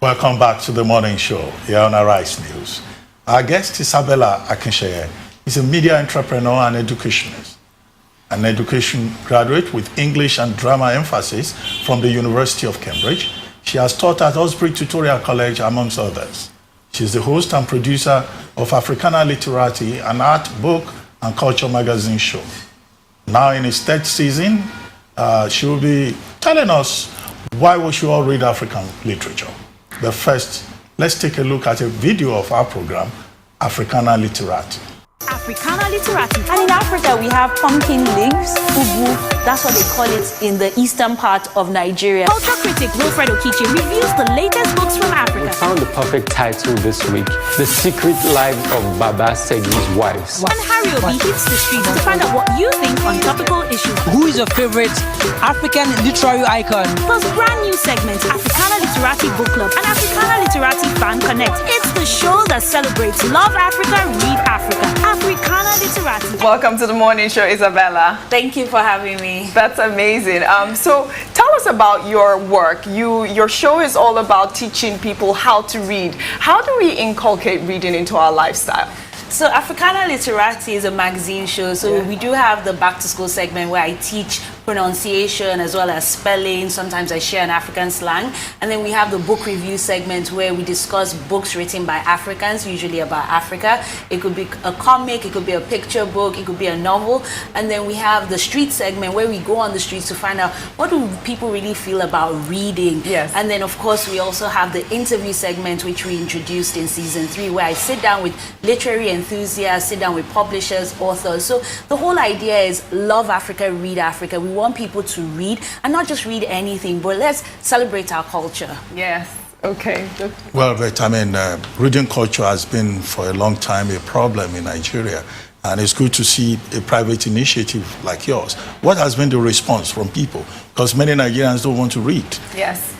Welcome back to the morning show here on Arise News. Our guest, Isabella Akinseye, is a media entrepreneur and educationist, an education graduate with English and drama emphasis from the University of Cambridge. She has taught at Osbury Tutorial College, amongst others. She is the host and producer of Africana Literati, an art, book, and culture magazine show. Now in its third season, she will be telling us why we should all read African literature. But first, let's take a look at a video of our program, Africana Literati. Africana Literati. And in Africa, we have pumpkin leaves, ugu, that's what they call it in the eastern part of Nigeria. Culture critic Wilfred Okichi reviews the latest books from Africa. We found the perfect title this week, The Secret Lives of Baba Segi's Wives. And Harry Obi hits the streets to find out what you think on topical issues. Who is your favorite African literary icon? Plus brand new segments, Africana Literati Book Club and Africana Literati Fan Connect. It's the show that celebrates Love Africa, Read Africa. Africana Literati. Welcome to the morning show, Isabella. Thank you for having me. That's amazing. So tell us about your work. Your show is all about teaching people how to read. How do we inculcate reading into our lifestyle? So Africana Literati is a magazine show. So we do have the back to school segment where I teach pronunciation as well as spelling. Sometimes I share an African slang. And then we have the book review segment where we discuss books written by Africans, usually about Africa. It could be a comic, it could be a picture book, it could be a novel. And then we have the street segment where we go on the streets to find out what do people really feel about reading. Yes. And then of course we also have the interview segment which we introduced in season 3 where I sit down with literary enthusiasts, sit down with publishers, authors. So the whole idea is love Africa, read Africa. We want people to read and not just read anything, but let's celebrate our culture. Yes. Okay. Well, but I mean, reading culture has been for a long time a problem in Nigeria, and it's good to see a private initiative like yours. What has been the response from people? Because many Nigerians don't want to read. Yes.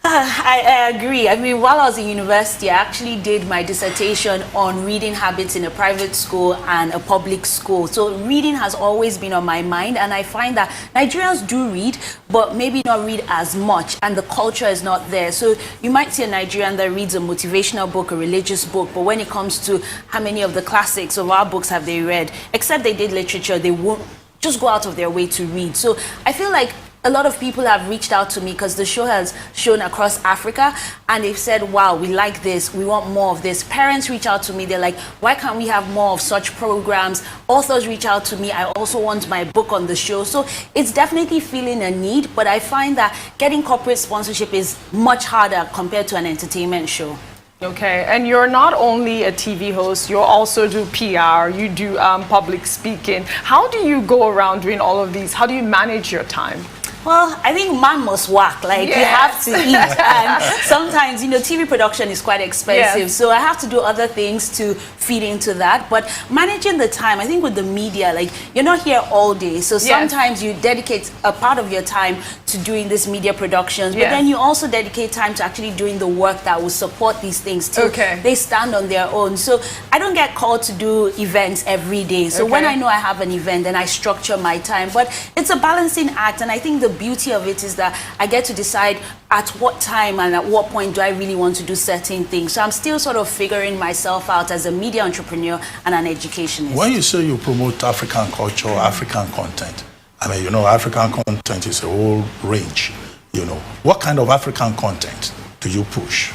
I agree. I mean, while I was in university, I actually did my dissertation on reading habits in a private school and a public school. So reading has always been on my mind, and I find that Nigerians do read, but maybe not read as much, and the culture is not there. So you might see a Nigerian that reads a motivational book, a religious book, but when it comes to how many of the classics of our books have they read, except they did literature, they won't just go out of their way to read. So I feel like a lot of people have reached out to me because the show has shown across Africa and they've said, wow, we like this, we want more of this. Parents reach out to me, they're like, why can't we have more of such programs? Authors reach out to me, I also want my book on the show. So it's definitely feeling a need, but I find that getting corporate sponsorship is much harder compared to an entertainment show. Okay, and you're not only a TV host, you also do PR, you do public speaking. How do you go around doing all of these? How do you manage your time? Well, I think man must work. Like, you have to eat. And sometimes, you know, TV production is quite expensive. Yes. So I have to do other things to feed into that. But managing the time, I think with the media, like, you're not here all day. So sometimes you dedicate a part of your time to doing these media productions. But then you also dedicate time to actually doing the work that will support these things too. Okay. They stand on their own. So I don't get called to do events every day. So when I know I have an event, then I structure my time. But it's a balancing act. And I think the beauty of it is that I get to decide at what time and at what point do I really want to do certain things. So I'm still sort of figuring myself out as a media entrepreneur and an educationist. When you say you promote African culture, African content, I mean, you know, African content is a whole range, you know. What kind of African content do you push?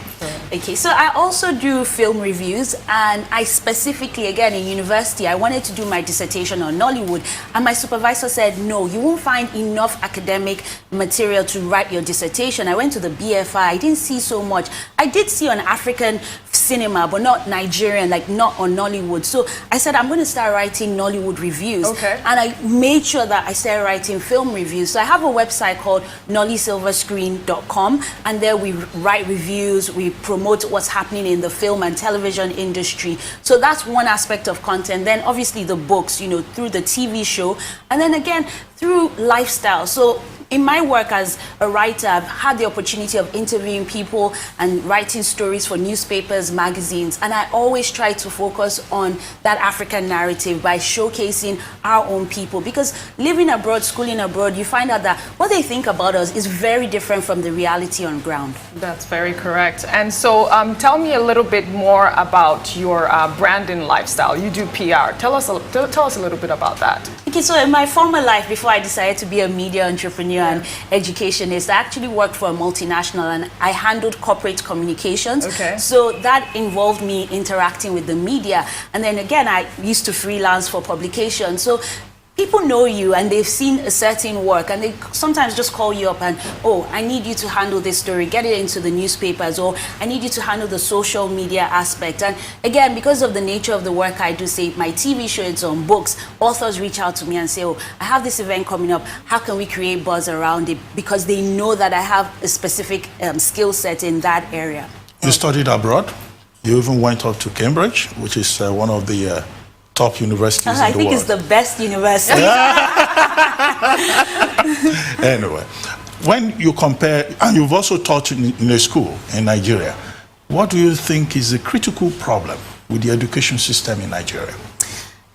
Okay, so I also do film reviews, and I specifically, again, in university, I wanted to do my dissertation on Nollywood, and my supervisor said, no, you won't find enough academic material to write your dissertation. I went to the BFI, I didn't see so much. I did see on African cinema, but not Nigerian, like not on Nollywood. So I said, I'm going to start writing Nollywood reviews. Okay. And I made sure that I started writing film reviews. So I have a website called nollysilverscreen.com, and there we write reviews, we promote what's happening in the film and television industry. So that's one aspect of content. Then obviously the books, you know, through the TV show, and then again through lifestyle. So in my work as a writer, I've had the opportunity of interviewing people and writing stories for newspapers, magazines, and I always try to focus on that African narrative by showcasing our own people, because living abroad, schooling abroad, you find out that what they think about us is very different from the reality on ground. That's very correct. And so tell me a little bit more about your branding lifestyle. You do PR. Tell us a little bit about that. Okay, so in my former life, before I decided to be a media entrepreneur and educationist, I actually worked for a multinational and I handled corporate communications. Okay. So that involved me interacting with the media. And then again, I used to freelance for publications. So people know you and they've seen a certain work and they sometimes just call you up and, oh, I need you to handle this story, get it into the newspapers, or I need you to handle the social media aspect. And again, because of the nature of the work I do, say my TV show, it's on books, authors reach out to me and say, oh, I have this event coming up, how can we create buzz around it? Because they know that I have a specific skill set in that area. You studied abroad. You even went up to Cambridge, which is one of the top universities in the world. I think it's the best university. Anyway, when you compare, and you've also taught in a school in Nigeria, what do you think is the critical problem with the education system in Nigeria?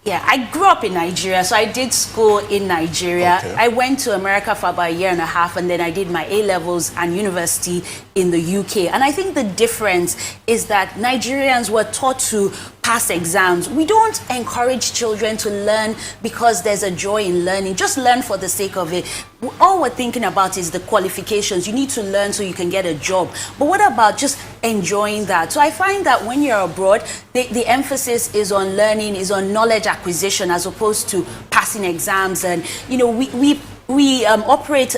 Yeah, I grew up in Nigeria, so I did school in Nigeria. Okay. I went to America for about a year and a half, and then I did my A-levels and university in the UK. And I think the difference is that Nigerians were taught to pass exams. We don't encourage children to learn because there's a joy in learning. Just learn for the sake of it. All we're thinking about is the qualifications. You need to learn so you can get a job. But what about just enjoying that? So I find that when you're abroad, the emphasis is on learning, is on knowledge acquisition as opposed to passing exams. And, you know, we operate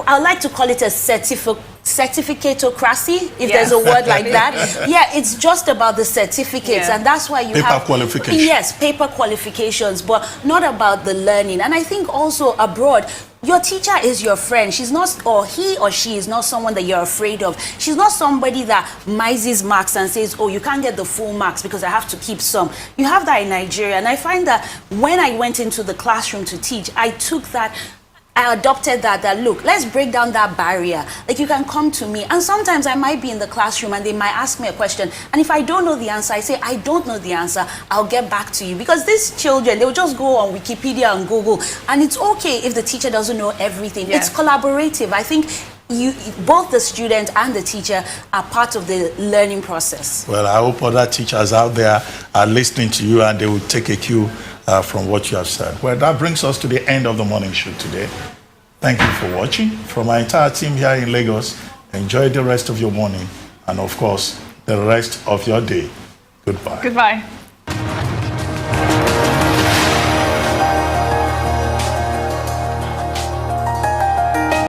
I like to call it a certificatocracy, if there's a word like that. Yeah, it's just about the certificates, and that's why you have paper qualifications. Yes, paper qualifications, but not about the learning. And I think also abroad, your teacher is your friend. She's not, or he or she is not someone that you're afraid of. She's not somebody that mises marks and says, oh, you can't get the full marks because I have to keep some. You have that in Nigeria. And I find that when I went into the classroom to teach, I adopted that look, let's break down that barrier. Like, you can come to me, and sometimes I might be in the classroom and they might ask me a question, and if I don't know the answer, I say, I don't know the answer, I'll get back to you. Because these children, they'll just go on Wikipedia and Google, and it's okay if the teacher doesn't know everything. It's collaborative. I think both the student and the teacher are part of the learning process. Well, I hope other teachers out there are listening to you and they will take a cue from what you have said. Well, that brings us to the end of the morning show today. Thank you for watching. From our entire team here in Lagos, enjoy the rest of your morning and, of course, the rest of your day. Goodbye. Goodbye.